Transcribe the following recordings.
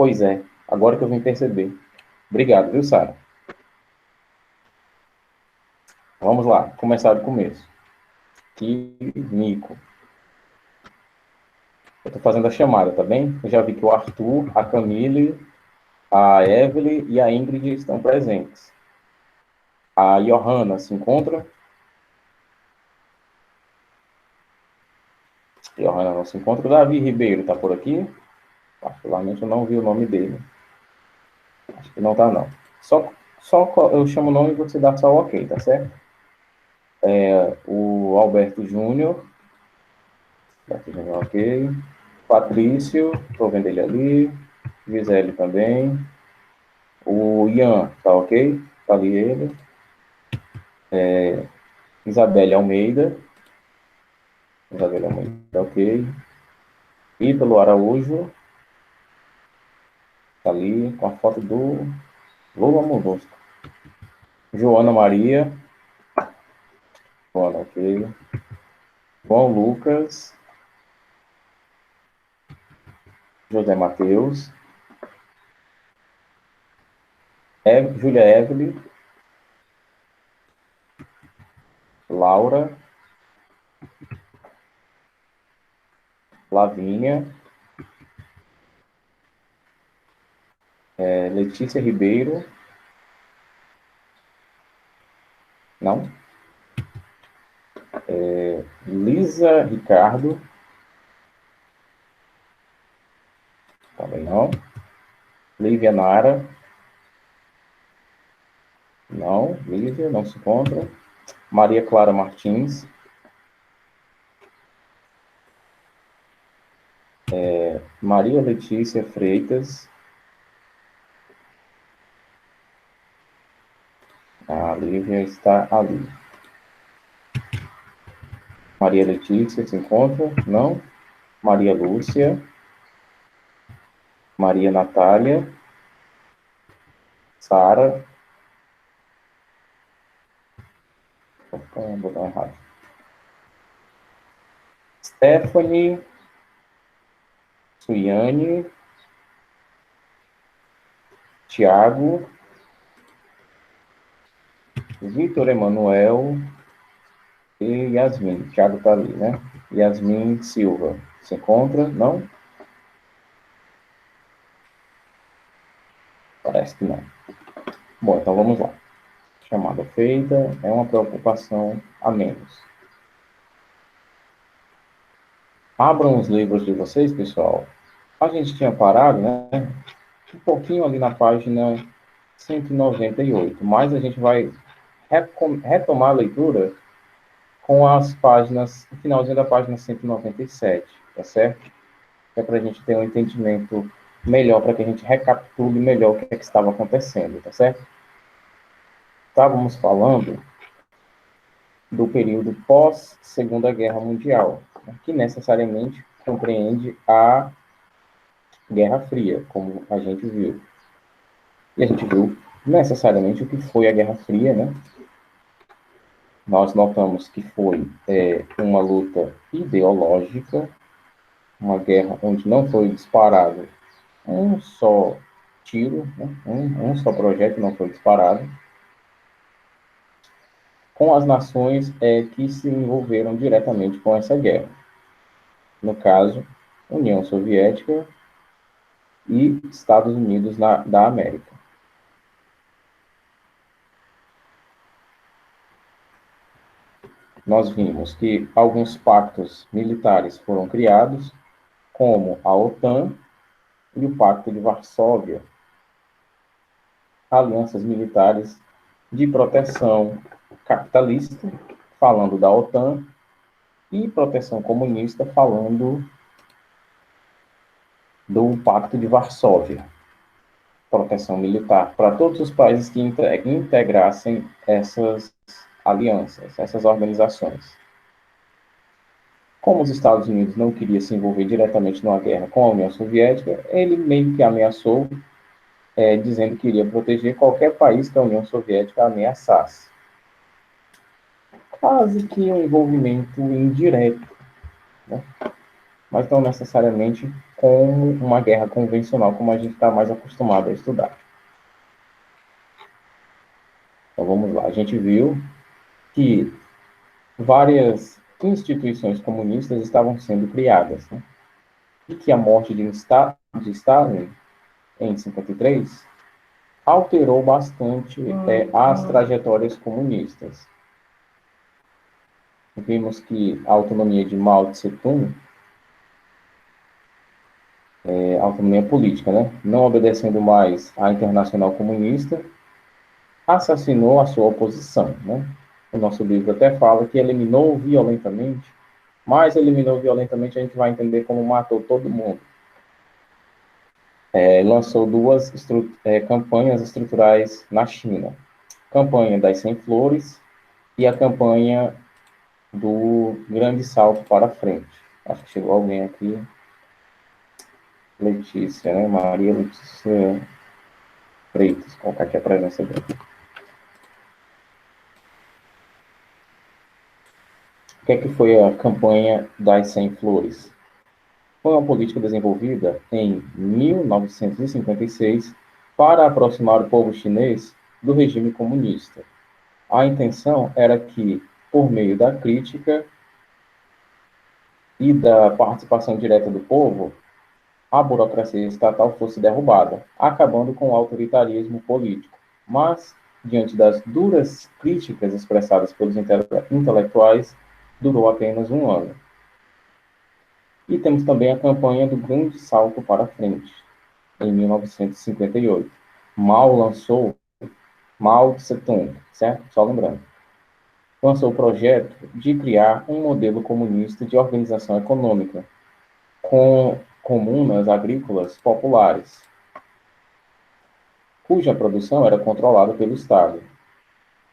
Pois é, agora que eu vim perceber. Obrigado, viu, Sara? Vamos lá, começar do começo. Químico. Eu estou fazendo a chamada, tá bem? Eu já vi que o Arthur, a Camille, a Evelyn e a Ingrid estão presentes. A Johanna se encontra? A Johanna não se encontra. O Davi Ribeiro está por aqui? Particularmente eu não vi o nome dele. Acho que não está, não. Só eu chamo o nome e você dá só o ok, tá certo? O Alberto Júnior. Ok. Patrício, estou vendo ele ali. Gisele também. O Ian, tá ok? Tá ali ele. Isabelle Almeida. Isabelle Almeida, ok. Ítalo Araújo. Tá ali com a foto do Lula Molusco. Joana Maria. Joana, ok. João Lucas. José Matheus. Júlia Evelyn. Laura. Lavínia. Letícia Ribeiro. Não. Lisa Ricardo. Também não. Lívia Nara. Não. Lívia não se encontra. Maria Clara Martins. Maria Letícia Freitas. A Lívia está ali. Maria Letícia se encontra? Não. Maria Lúcia. Maria Natália. Sara. Opa, botão errado. Stephanie. Suiane. Tiago. Vitor Emanuel. E Yasmin. Tiago está ali, né? Yasmin Silva. Se encontra? Não? Parece que não. Bom, então vamos lá. Chamada feita. É uma preocupação a menos. Abram os livros de vocês, pessoal. A gente tinha parado, né? Um pouquinho ali na página 198, mas a gente vai retomar a leitura com as páginas, no finalzinho da página 197, tá certo? É para a gente ter um entendimento melhor, para que a gente recapitule melhor o que é que estava acontecendo, tá certo? Estávamos falando do período pós-Segunda Guerra Mundial, que necessariamente compreende a Guerra Fria, como a gente viu. E a gente viu necessariamente o que foi a Guerra Fria, né? Nós notamos que foi uma luta ideológica, uma guerra onde não foi disparado um só tiro, né? um só projétil não foi disparado, com as nações que se envolveram diretamente com essa guerra. No caso, União Soviética e Estados Unidos da América. Nós vimos que alguns pactos militares foram criados, como a OTAN e o Pacto de Varsóvia, alianças militares de proteção capitalista, falando da OTAN, e proteção comunista, falando do Pacto de Varsóvia, proteção militar para todos os países que integrassem essas alianças, essas organizações. Como os Estados Unidos não queria se envolver diretamente numa guerra com a União Soviética, ele meio que ameaçou, dizendo que iria proteger qualquer país que a União Soviética ameaçasse. Quase que um envolvimento indireto, né? Mas não necessariamente como uma guerra convencional, como a gente está mais acostumado a estudar. Então vamos lá, a gente viu que várias instituições comunistas estavam sendo criadas, né? E que a morte de Stalin, em 53, alterou bastante as trajetórias comunistas. Vimos que a autonomia de Mao Tse-tung, autonomia política, né? Não obedecendo mais à Internacional Comunista, assassinou a sua oposição, né? O nosso livro até fala que eliminou violentamente, mas eliminou violentamente a gente vai entender como matou todo mundo. Lançou duas campanhas estruturais na China. Campanha das 100 Flores e a campanha do Grande Salto para Frente. Acho que chegou alguém aqui. Letícia, né? Maria Letícia Freitas, colocar aqui a presença dele. O que é que foi a campanha das 100 Flores? Foi uma política desenvolvida em 1956 para aproximar o povo chinês do regime comunista. A intenção era que, por meio da crítica e da participação direta do povo, a burocracia estatal fosse derrubada, acabando com o autoritarismo político. Mas, diante das duras críticas expressadas pelos intelectuais, durou apenas um ano. E temos também a campanha do Grande Salto para Frente, em 1958. Mao Tse-tung, certo? Só lembrando. Lançou o projeto de criar um modelo comunista de organização econômica, com comunas agrícolas populares, cuja produção era controlada pelo Estado,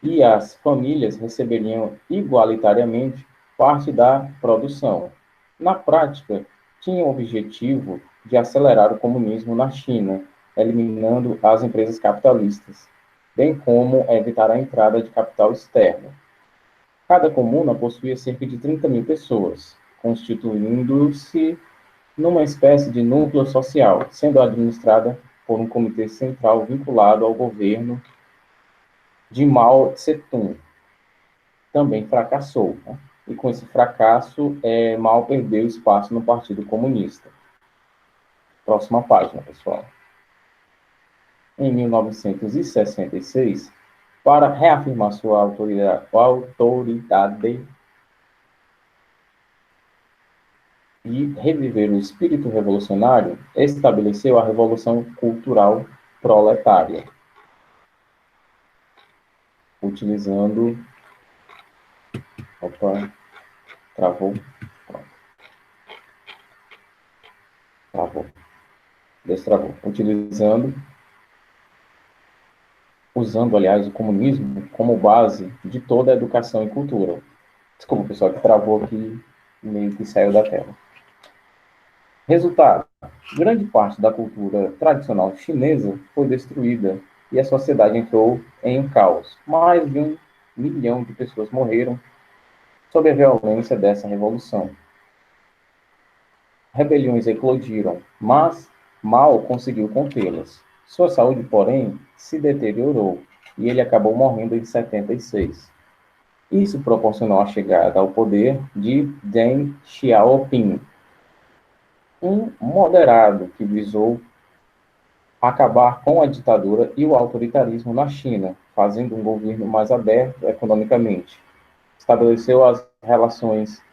e as famílias receberiam igualitariamente parte da produção. Na prática, tinha o objetivo de acelerar o comunismo na China, eliminando as empresas capitalistas, bem como evitar a entrada de capital externo. Cada comuna possuía cerca de 30 mil pessoas, constituindo-se numa espécie de núcleo social, sendo administrada por um comitê central vinculado ao governo de Mao Tse-tung. Também fracassou, né? E com esse fracasso, Mao perdeu espaço no Partido Comunista. Próxima página, pessoal. Em 1966, para reafirmar sua autoridade e reviver o espírito revolucionário, estabeleceu a Revolução Cultural Proletária, utilizando... Opa, travou. Travou. Destravou. Usando, aliás, o comunismo como base de toda a educação e cultura. Desculpa, pessoal, que travou aqui, meio que saiu da tela. Resultado: grande parte da cultura tradicional chinesa foi destruída e a sociedade entrou em um caos. Mais de 1 milhão de pessoas morreram sob a violência dessa revolução. Rebeliões eclodiram, mas Mao conseguiu contê-las. Sua saúde, porém, se deteriorou e ele acabou morrendo em 76. Isso proporcionou a chegada ao poder de Deng Xiaoping, um moderado que visou acabar com a ditadura e o autoritarismo na China, fazendo um governo mais aberto economicamente. Estabeleceu as relações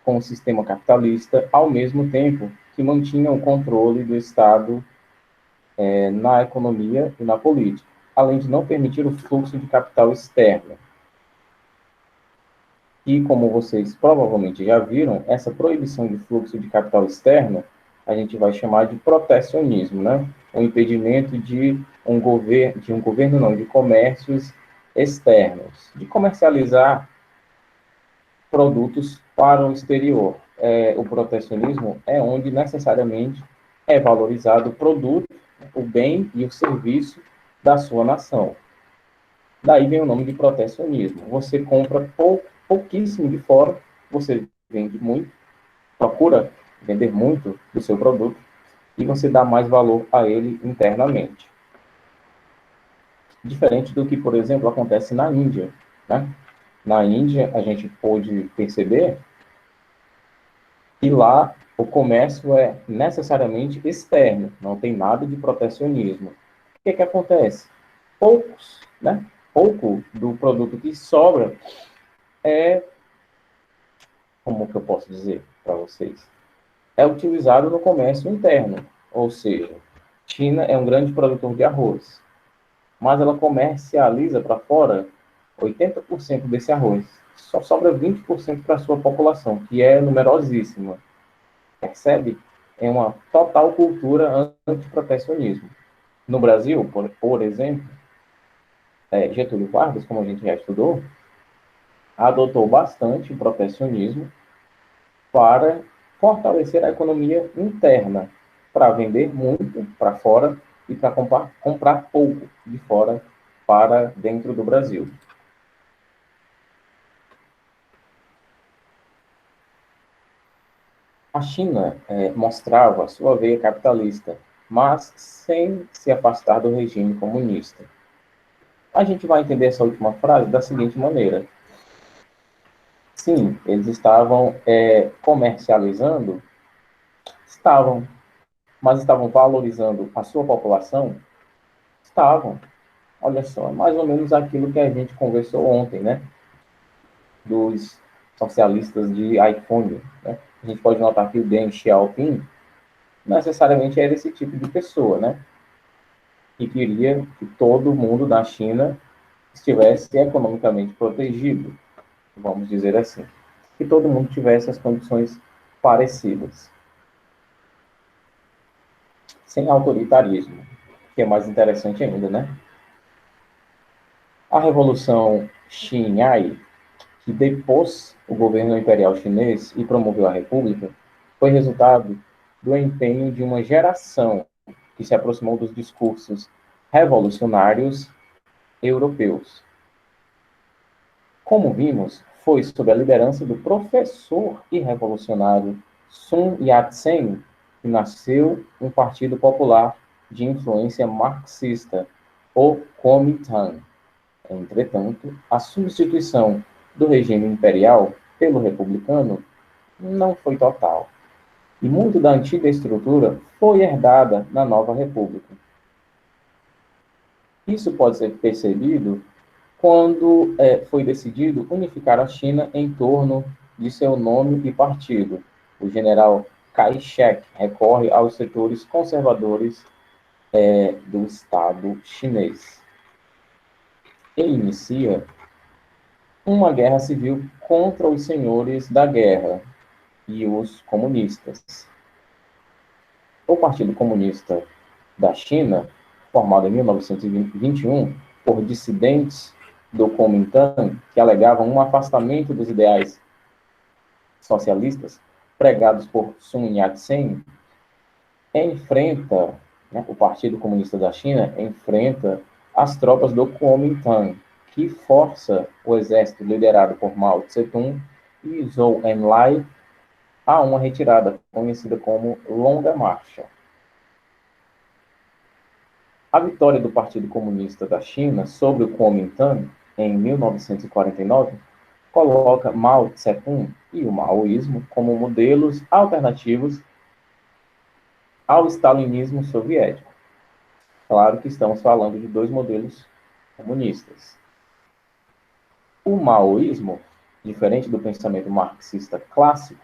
com o sistema capitalista, ao mesmo tempo que mantinha o controle do Estado na economia e na política, além de não permitir o fluxo de capital externo. E, como vocês provavelmente já viram, essa proibição de fluxo de capital externo a gente vai chamar de protecionismo, né? O impedimento de de comércios externos, de comercializar produtos para o exterior. O protecionismo é onde necessariamente é valorizado o produto, o bem e o serviço da sua nação. Daí vem o nome de protecionismo. Você compra pouquíssimo de fora, você vende muito, procura vender muito do seu produto, e você dá mais valor a ele internamente. Diferente do que, por exemplo, acontece na Índia, né? Na Índia, a gente pôde perceber que lá o comércio é necessariamente externo, não tem nada de protecionismo. O que acontece? Poucos, né? Pouco do produto que sobra é, como que eu posso dizer para vocês? É utilizado no comércio interno, ou seja, China é um grande produtor de arroz, mas ela comercializa para fora 80% desse arroz. Só sobra 20% para a sua população, que é numerosíssima. Percebe? É uma total cultura antiprotecionismo. No Brasil, por exemplo, Getúlio Vargas, como a gente já estudou, adotou bastante o protecionismo para fortalecer a economia interna, para vender muito para fora e para comprar pouco de fora para dentro do Brasil. A China mostrava sua veia capitalista, mas sem se afastar do regime comunista. A gente vai entender essa última frase da seguinte maneira: sim, eles estavam comercializando, estavam, mas estavam valorizando a sua população, estavam. Olha só, é mais ou menos aquilo que a gente conversou ontem, né? Dos socialistas de iPhone, né? A gente pode notar que o Deng Xiaoping necessariamente era esse tipo de pessoa, né? Que queria que todo mundo da China estivesse economicamente protegido, vamos dizer assim. Que todo mundo tivesse as condições parecidas. Sem autoritarismo, que é mais interessante ainda, né? A Revolução Xinhai, que depôs o governo imperial chinês e promoveu a república, foi resultado do empenho de uma geração que se aproximou dos discursos revolucionários europeus. Como vimos, foi sob a liderança do professor e revolucionário Sun Yat-sen que nasceu um partido popular de influência marxista, o Kuomintang. Entretanto, a substituição do regime imperial pelo republicano não foi total, e muito da antiga estrutura foi herdada na nova república. Isso pode ser percebido quando foi decidido unificar a China em torno de seu nome e partido. O general Kai-shek recorre aos setores conservadores do Estado chinês. Ele inicia uma guerra civil contra os senhores da guerra e os comunistas. O Partido Comunista da China, formado em 1921 por dissidentes do Kuomintang, que alegavam um afastamento dos ideais socialistas pregados por Sun Yat-sen, enfrenta, né, o Partido Comunista da China enfrenta as tropas do Kuomintang, que força o exército liderado por Mao Tse-tung e Zhou Enlai a uma retirada conhecida como Longa Marcha. A vitória do Partido Comunista da China sobre o Kuomintang em 1949 coloca Mao Tse-tung e o maoísmo como modelos alternativos ao stalinismo soviético. Claro que estamos falando de dois modelos comunistas. O maoísmo, diferente do pensamento marxista clássico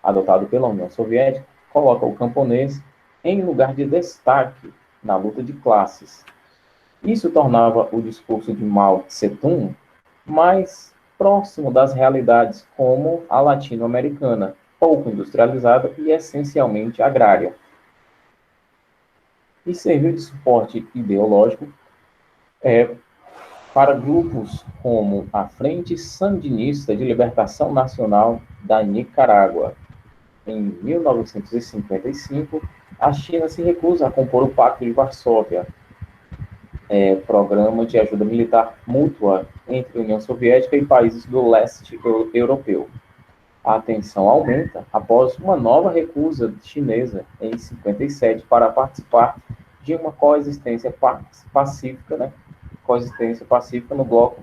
adotado pela União Soviética, coloca o camponês em lugar de destaque na luta de classes. Isso tornava o discurso de Mao Tse-tung mais próximo das realidades como a latino-americana, pouco industrializada e essencialmente agrária. E serviu de suporte ideológico para grupos como a Frente Sandinista de Libertação Nacional da Nicarágua. Em 1955, a China se recusa a compor o Pacto de Varsóvia, programa de ajuda militar mútua entre a União Soviética e países do leste europeu. A tensão aumenta após uma nova recusa chinesa em 57 para participar de uma coexistência pacífica, né? Coexistência pacífica no bloco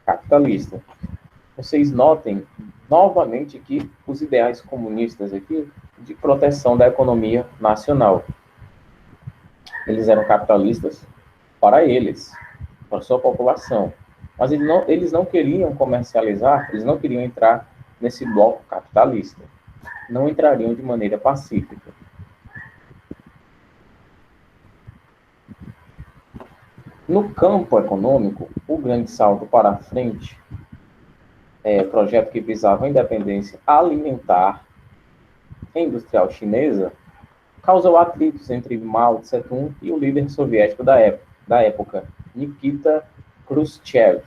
capitalista. Vocês notem novamente que os ideais comunistas aqui de proteção da economia nacional. Eles eram capitalistas para eles, para a sua população. Mas eles não queriam comercializar, eles não queriam entrar nesse bloco capitalista. Não entrariam de maneira pacífica. No campo econômico, o grande salto para a frente, projeto que visava a independência alimentar e industrial chinesa, causou atritos entre Mao Tse-tung e o líder soviético da época, Nikita Khrushchev.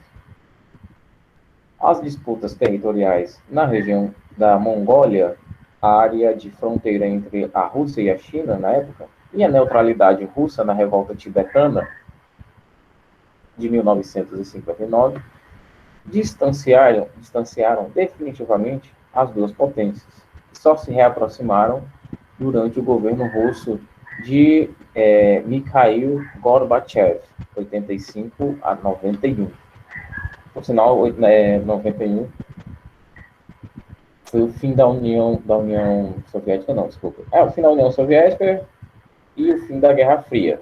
As disputas territoriais na região da Mongólia, a área de fronteira entre a Rússia e a China na época, e a neutralidade russa na revolta tibetana de 1959, distanciaram definitivamente as duas potências, que só se reaproximaram durante o governo russo de Mikhail Gorbachev, 85 a 91. Por sinal, 91 foi o fim da União Soviética, não, desculpa. O fim da União Soviética e o fim da Guerra Fria.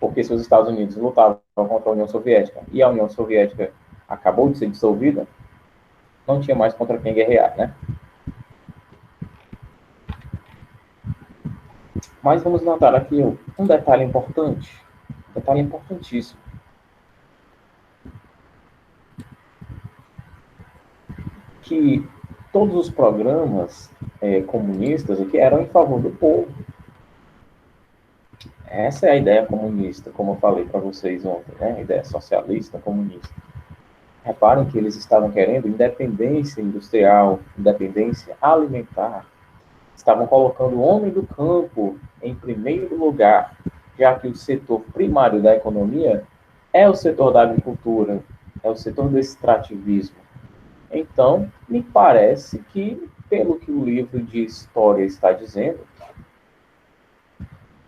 Porque se os Estados Unidos lutavam contra a União Soviética e a União Soviética acabou de ser dissolvida, não tinha mais contra quem guerrear, né? Mas vamos notar aqui um detalhe importantíssimo. Que todos os programas comunistas aqui eram em favor do povo. Essa é a ideia comunista, como eu falei para vocês ontem, né? A ideia socialista comunista. Reparem que eles estavam querendo independência industrial, independência alimentar. Estavam colocando o homem do campo em primeiro lugar, já que o setor primário da economia é o setor da agricultura, é o setor do extrativismo. Então, me parece que, pelo que o livro de história está dizendo,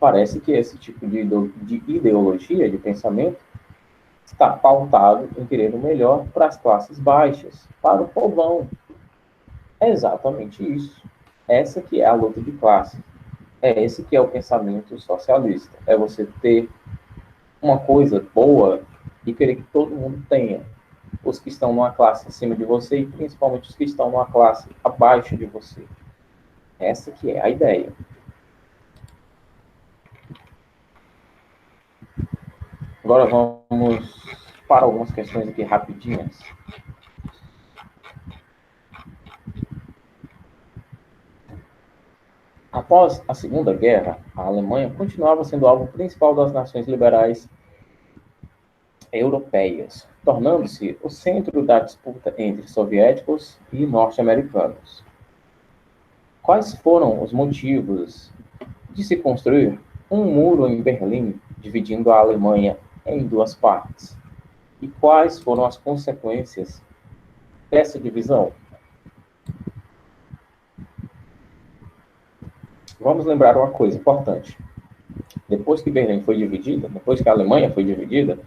parece que esse tipo de ideologia, de pensamento, está pautado em querer o melhor para as classes baixas, para o povão. É exatamente isso. Essa que é a luta de classe. É esse que é o pensamento socialista. É você ter uma coisa boa e querer que todo mundo tenha. Os que estão numa classe acima de você e principalmente os que estão numa classe abaixo de você. Essa que é a ideia. Agora vamos para algumas questões aqui rapidinhas. Após a Segunda Guerra, a Alemanha continuava sendo alvo principal das nações liberais europeias, tornando-se o centro da disputa entre soviéticos e norte-americanos. Quais foram os motivos de se construir um muro em Berlim, dividindo a Alemanha em duas partes? E quais foram as consequências dessa divisão? Vamos lembrar uma coisa importante. Depois que Berlim foi dividida, depois que a Alemanha foi dividida,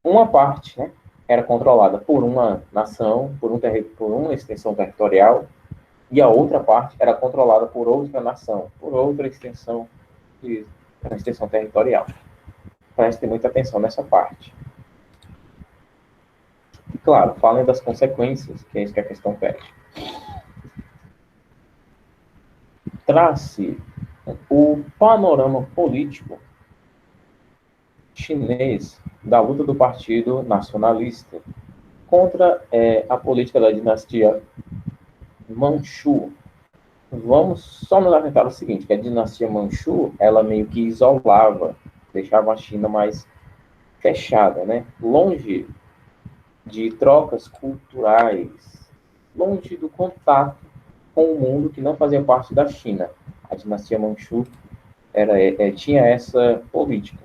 uma parte, né, era controlada por uma nação, por uma extensão territorial, e a outra parte era controlada por outra nação, por outra extensão territorial. Prestem muita atenção nessa parte. E, claro, falem das consequências, que é isso que a questão pede. Trace o panorama político chinês da luta do Partido Nacionalista contra a política da dinastia Manchu. Vamos só nos atentar ao seguinte, que a dinastia Manchu, ela meio que isolava, deixava a China mais fechada, né? Longe de trocas culturais, longe do contato com o mundo que não fazia parte da China. A dinastia Manchu tinha essa política.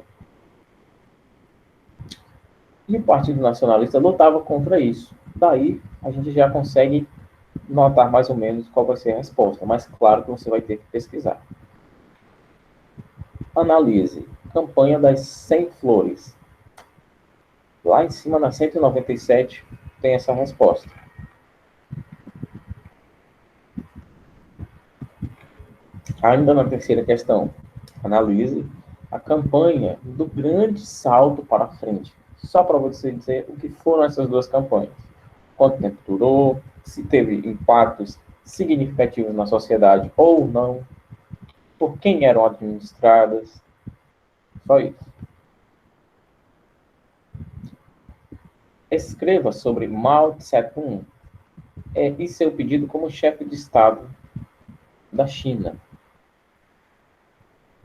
E o Partido Nacionalista lutava contra isso. Daí, a gente já consegue notar mais ou menos qual vai ser a resposta, mas claro que você vai ter que pesquisar. Analise. Campanha das 100 flores. Lá em cima, na 197, tem essa resposta. Ainda na terceira questão, analise a campanha do grande salto para frente. Só para você dizer o que foram essas duas campanhas. Quanto tempo durou, se teve impactos significativos na sociedade ou não, por quem eram administradas. Só isso. Escreva sobre Mao Tse-tung e seu pedido como chefe de Estado da China.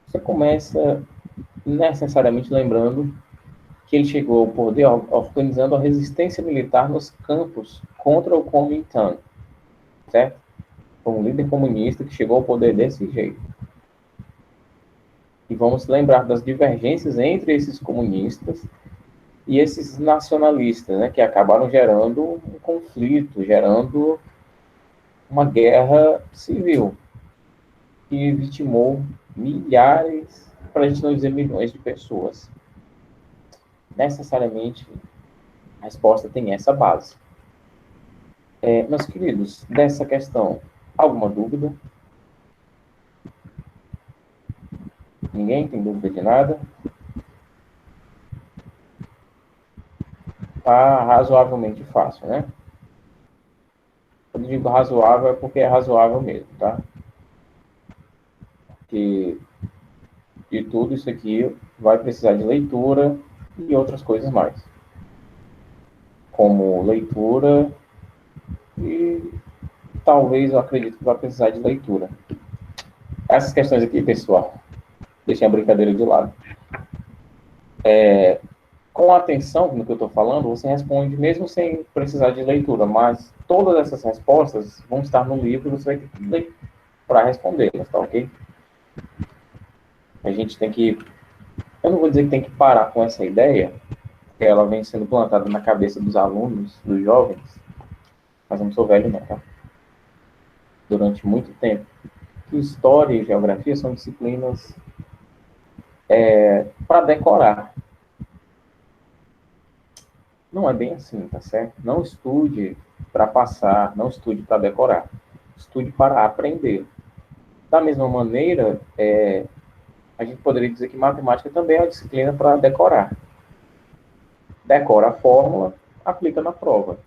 Você começa necessariamente lembrando que ele chegou ao poder organizando a resistência militar nos campos contra o Kuomintang, certo? Foi um líder comunista que chegou ao poder desse jeito. E vamos lembrar das divergências entre esses comunistas e esses nacionalistas, né, que acabaram gerando um conflito, gerando uma guerra civil, que vitimou milhares, para a gente não dizer milhões de pessoas. Necessariamente, a resposta tem essa base. Meus queridos, dessa questão, alguma dúvida? Ninguém tem dúvida de nada? Tá razoavelmente fácil, né? Quando eu digo razoável é porque é razoável mesmo, tá? Porque de tudo isso aqui vai precisar de leitura e outras coisas mais. Como leitura e talvez eu acredito que vai precisar de leitura. Essas questões aqui, pessoal, deixem a brincadeira de lado. Com atenção no que eu estou falando, você responde mesmo sem precisar de leitura, mas todas essas respostas vão estar no livro e você vai ter que ler para respondê-las, tá ok? A gente tem que... Eu não vou dizer que tem que parar com essa ideia, porque ela vem sendo plantada na cabeça dos alunos, dos jovens, mas eu não sou velho não, tá? Durante muito tempo. História e geografia são disciplinas para decorar. Não é bem assim, tá certo? Não estude para passar, não estude para decorar. Estude para aprender. Da mesma maneira, a gente poderia dizer que matemática também é uma disciplina para decorar. Decora a fórmula, aplica na prova.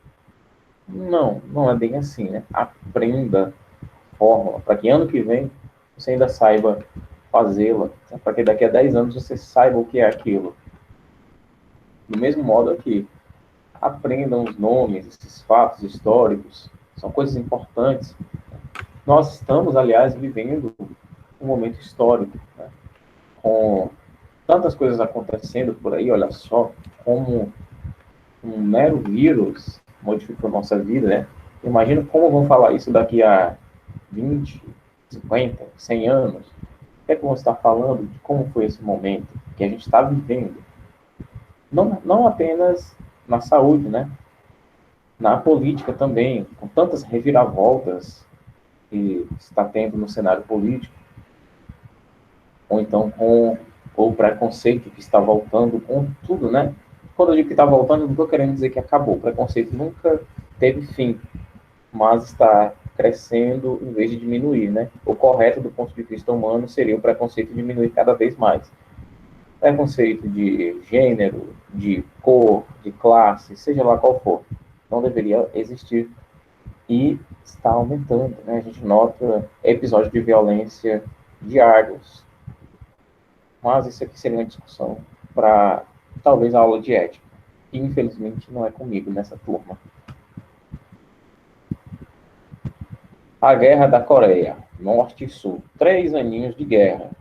Não é bem assim, né? Aprenda a fórmula, para que ano que vem você ainda saiba fazê-la, para que daqui a 10 anos você saiba o que é aquilo. Do mesmo modo aqui, aprendam os nomes, esses fatos históricos, são coisas importantes. Nós estamos, aliás, vivendo um momento histórico, né? Com tantas coisas acontecendo por aí, olha só, como um mero vírus modificou nossa vida, né? Imagina como vão falar isso daqui a 20, 50, 100 anos. O que é que vão estar falando de como foi esse momento que a gente está vivendo? Não apenas na saúde, né? Na política também, com tantas reviravoltas que está tendo no cenário político, ou então com o preconceito que está voltando com tudo, né? Quando eu digo que está voltando, não estou querendo dizer que acabou. O preconceito nunca teve fim, mas está crescendo em vez de diminuir, né? O correto do ponto de vista humano seria o preconceito diminuir cada vez mais. Preconceito de gênero, de cor, de classe, seja lá qual for, não deveria existir e está aumentando, né? A gente nota episódios de violência diários. Mas isso aqui seria uma discussão para talvez a aula de ética. E infelizmente não é comigo nessa turma. A Guerra da Coreia, Norte e Sul. 3 aninhos de guerra.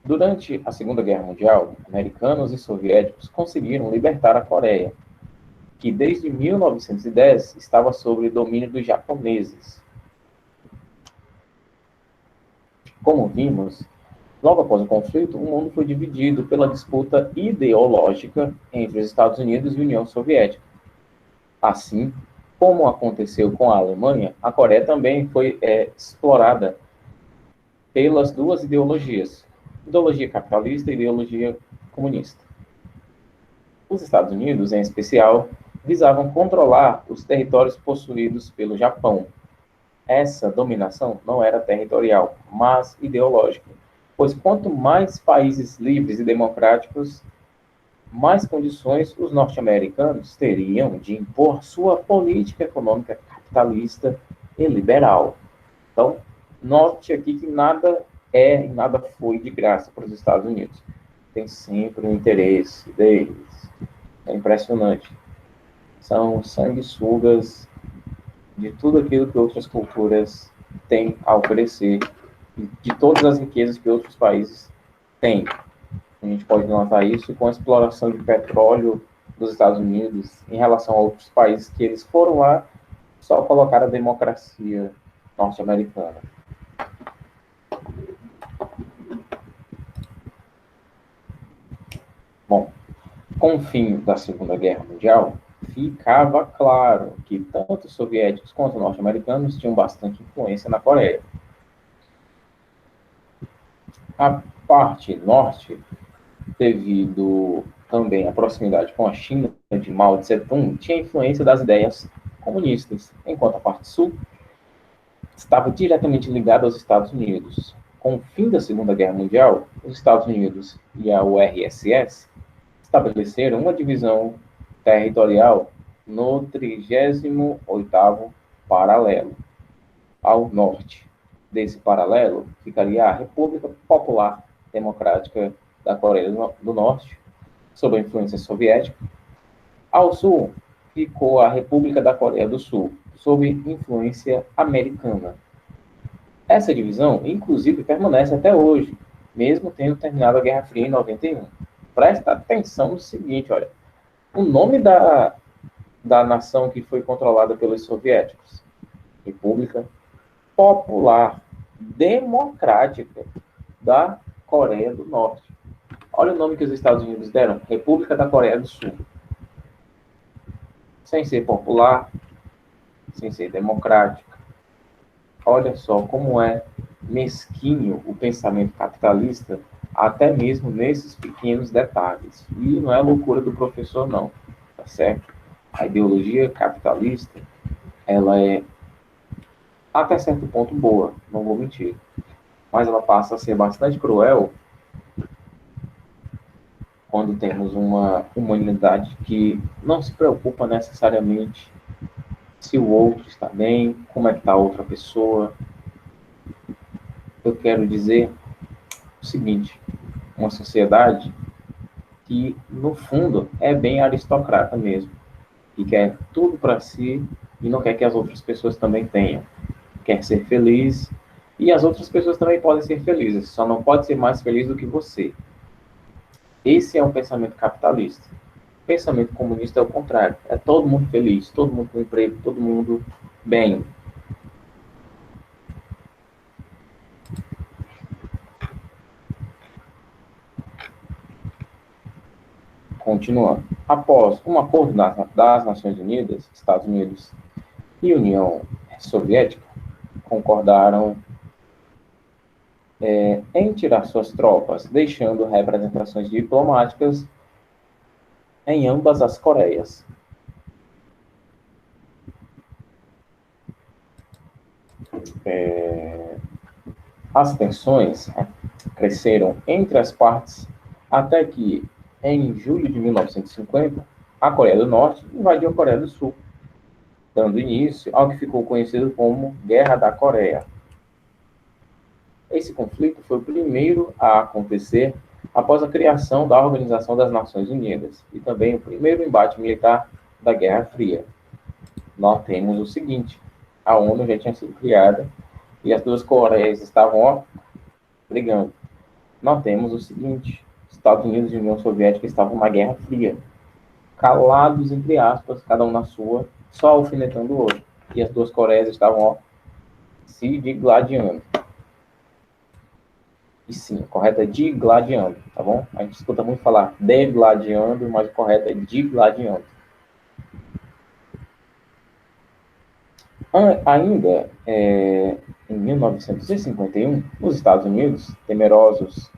Durante a Segunda Guerra Mundial, americanos e soviéticos conseguiram libertar a Coreia, que desde 1910 estava sob o domínio dos japoneses. Como vimos, logo após o conflito, o mundo foi dividido pela disputa ideológica entre os Estados Unidos e a União Soviética. Assim, como aconteceu com a Alemanha, a Coreia também foi explorada pelas duas ideologias, ideologia capitalista e ideologia comunista. Os Estados Unidos, em especial, visavam controlar os territórios possuídos pelo Japão. Essa dominação não era territorial, mas ideológica, pois quanto mais países livres e democráticos, mais condições os norte-americanos teriam de impor sua política econômica capitalista e liberal. Então, note aqui que nada é e nada foi de graça para os Estados Unidos. Tem sempre um interesse deles. É impressionante. São sanguessugas de tudo aquilo que outras culturas têm a oferecer, de todas as riquezas que outros países têm. A gente pode notar isso com a exploração de petróleo dos Estados Unidos em relação a outros países que eles foram lá só colocar a democracia norte-americana. Bom, com o fim da Segunda Guerra Mundial, ficava claro que tanto os soviéticos quanto os norte-americanos tinham bastante influência na Coreia. A parte norte, devido também à proximidade com a China de Mao Tse-tung, tinha influência das ideias comunistas, enquanto a parte sul estava diretamente ligada aos Estados Unidos. Com o fim da Segunda Guerra Mundial, os Estados Unidos e a URSS estabeleceram uma divisão territorial no 38º paralelo. Ao norte desse paralelo ficaria a República Popular Democrática da Coreia do Norte, sob a influência soviética. Ao sul ficou a República da Coreia do Sul, sob influência americana. Essa divisão, inclusive, permanece até hoje, mesmo tendo terminado a Guerra Fria em 91. Presta atenção no seguinte, olha, o nome da nação que foi controlada pelos soviéticos, República Popular Democrática da Coreia do Norte. Olha o nome que os Estados Unidos deram, República da Coreia do Sul. Sem ser popular, sem ser democrática. Olha só como é mesquinho o pensamento capitalista, até mesmo nesses pequenos detalhes. E não é loucura do professor, não. Tá certo? A ideologia capitalista, ela é até certo ponto boa, não vou mentir. Mas ela passa a ser bastante cruel quando temos uma humanidade que não se preocupa necessariamente se o outro está bem, como é que está a outra pessoa. Eu quero dizer o seguinte, uma sociedade que, no fundo, é bem aristocrata mesmo, que quer tudo para si e não quer que as outras pessoas também tenham. Quer ser feliz, e as outras pessoas também podem ser felizes, só não pode ser mais feliz do que você. Esse é um pensamento capitalista. O pensamento comunista é o contrário. É todo mundo feliz, todo mundo com emprego, todo mundo bem. Continuando. Após um acordo das Nações Unidas, Estados Unidos e União Soviética concordaram em tirar suas tropas, deixando representações diplomáticas em ambas as Coreias. As tensões cresceram entre as partes até que, em julho de 1950, a Coreia do Norte invadiu a Coreia do Sul, dando início ao que ficou conhecido como Guerra da Coreia. Esse conflito foi o primeiro a acontecer após a criação da Organização das Nações Unidas e também o primeiro embate militar da Guerra Fria. Nós temos o seguinte, a ONU já tinha sido criada e as duas Coreias estavam brigando. Nós temos o seguinte, Estados Unidos e União Soviética estavam numa Guerra Fria, calados, entre aspas, cada um na sua, só alfinetando o outro. E as duas Coreias estavam se digladiando. E sim, o correto é digladiando, tá bom? A gente escuta muito falar degladiando, mas o correto é digladiando. Ainda em 1951, os Estados Unidos, temerosos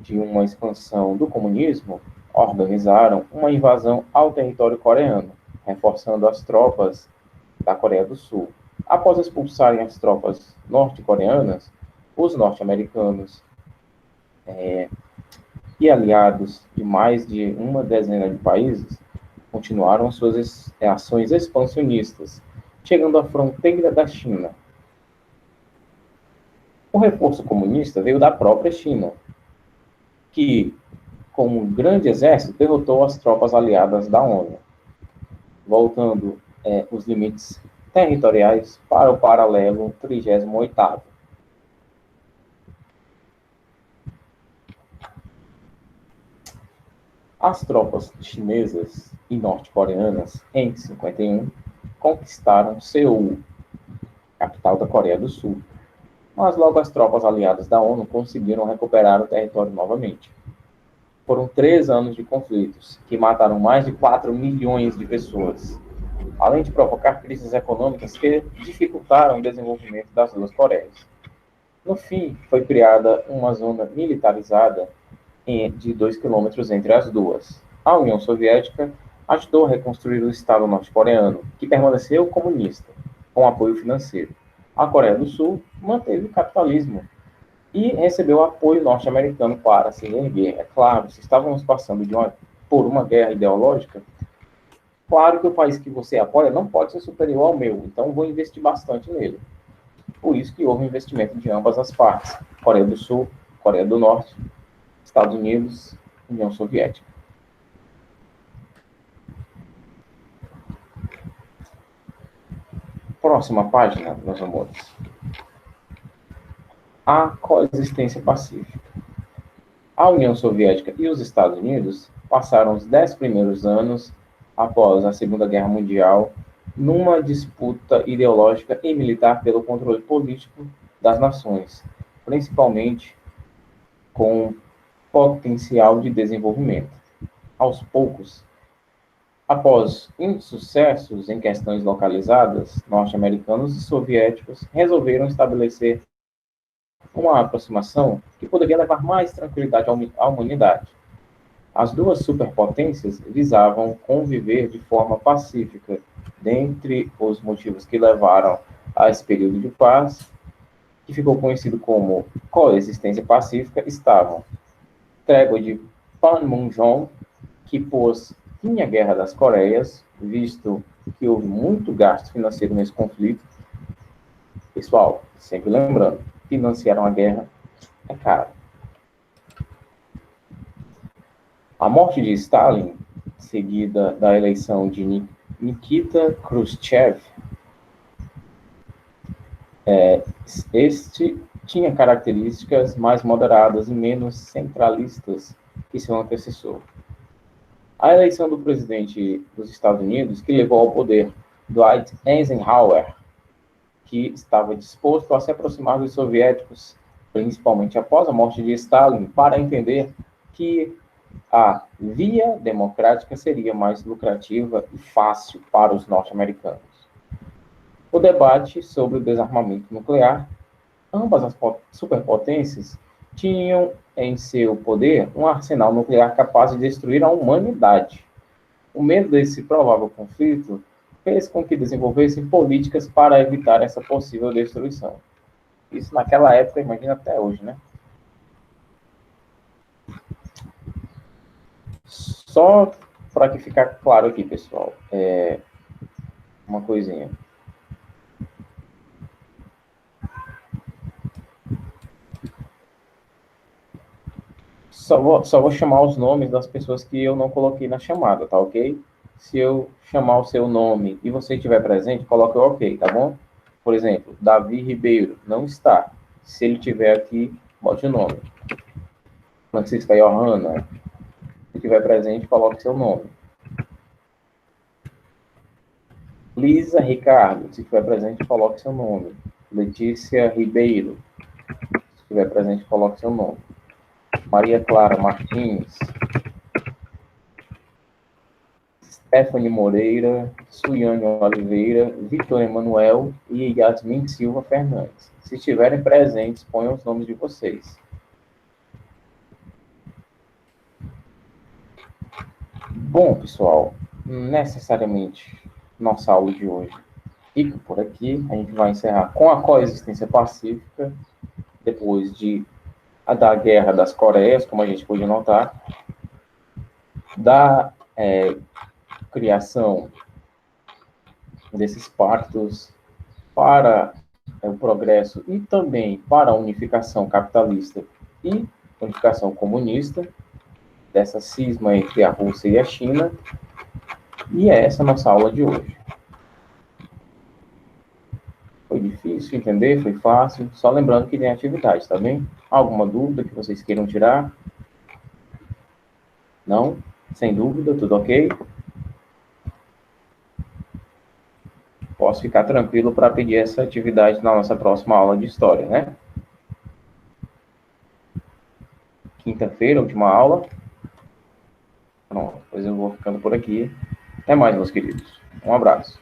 de uma expansão do comunismo, organizaram uma invasão ao território coreano, reforçando as tropas da Coreia do Sul. Após expulsarem as tropas norte-coreanas, os norte-americanos e aliados de mais de uma dezena de países continuaram suas ações expansionistas, chegando à fronteira da China. O reforço comunista veio da própria China, que, com um grande exército, derrotou as tropas aliadas da ONU, voltando os limites territoriais para o paralelo 38º. As tropas chinesas e norte-coreanas, em 51, conquistaram Seul, capital da Coreia do Sul. Mas logo as tropas aliadas da ONU conseguiram recuperar o território novamente. Foram 3 anos de conflitos, que mataram mais de 4 milhões de pessoas, além de provocar crises econômicas que dificultaram o desenvolvimento das duas Coreias. No fim, foi criada uma zona militarizada de 2 quilômetros entre as duas. A União Soviética ajudou a reconstruir o Estado norte-coreano, que permaneceu comunista, com apoio financeiro. A Coreia do Sul manteve o capitalismo e recebeu apoio norte-americano para se erguer. É claro, se estávamos passando por uma guerra ideológica, claro que o país que você apoia não pode ser superior ao meu, então vou investir bastante nele. Por isso que houve investimento de ambas as partes, Coreia do Sul, Coreia do Norte, Estados Unidos, União Soviética. Próxima página, meus amores. A coexistência pacífica. A União Soviética e os Estados Unidos passaram os 10 primeiros anos após a Segunda Guerra Mundial numa disputa ideológica e militar pelo controle político das nações, principalmente com potencial de desenvolvimento. Aos poucos, após insucessos em questões localizadas, norte-americanos e soviéticos resolveram estabelecer uma aproximação que poderia levar mais tranquilidade à humanidade. As duas superpotências visavam conviver de forma pacífica. Dentre os motivos que levaram a esse período de paz, que ficou conhecido como coexistência pacífica, estavam trégua de Panmunjom, que pôs fim à Guerra das Coreias, visto que houve muito gasto financeiro nesse conflito. Pessoal, sempre lembrando, financiar uma guerra é caro. A morte de Stalin, seguida da eleição de Nikita Khrushchev, este tinha características mais moderadas e menos centralistas que seu antecessor. A eleição do presidente dos Estados Unidos, que levou ao poder Dwight Eisenhower, que estava disposto a se aproximar dos soviéticos, principalmente após a morte de Stalin, para entender que a via democrática seria mais lucrativa e fácil para os norte-americanos. O debate sobre o desarmamento nuclear, ambas as superpotências tinham em seu poder um arsenal nuclear capaz de destruir a humanidade. O medo desse provável conflito fez com que desenvolvessem políticas para evitar essa possível destruição. Isso naquela época, imagina até hoje, né? Só para que ficar claro aqui, pessoal, uma coisinha. Só vou chamar os nomes das pessoas que eu não coloquei na chamada, tá ok? Se eu chamar o seu nome e você estiver presente, coloque o ok, tá bom? Por exemplo, Davi Ribeiro não está. Se ele estiver aqui, bote o nome. Francisca Johanna, se estiver presente, coloque seu nome. Lisa Ricardo, se estiver presente, coloque seu nome. Letícia Ribeiro, se estiver presente, coloque seu nome. Maria Clara Martins. Stephanie Moreira, Suiane Oliveira, Vitor Emanuel e Yasmin Silva Fernandes. Se estiverem presentes, ponham os nomes de vocês. Bom, pessoal, necessariamente nossa aula de hoje fica por aqui. A gente vai encerrar com a coexistência pacífica, depois da Guerra das Coreias, como a gente pôde notar, da criação desses pactos para o progresso e também para a unificação capitalista e unificação comunista, dessa cisma entre a Rússia e a China. E é essa a nossa aula de hoje. Foi difícil entender? Foi fácil? Só lembrando que tem atividade, tá bem? Alguma dúvida que vocês queiram tirar? Não? Sem dúvida, tudo ok? Posso ficar tranquilo para pedir essa atividade na nossa próxima aula de história, né? Quinta-feira, última aula. Pronto, pois eu vou ficando por aqui. Até mais, meus queridos. Um abraço.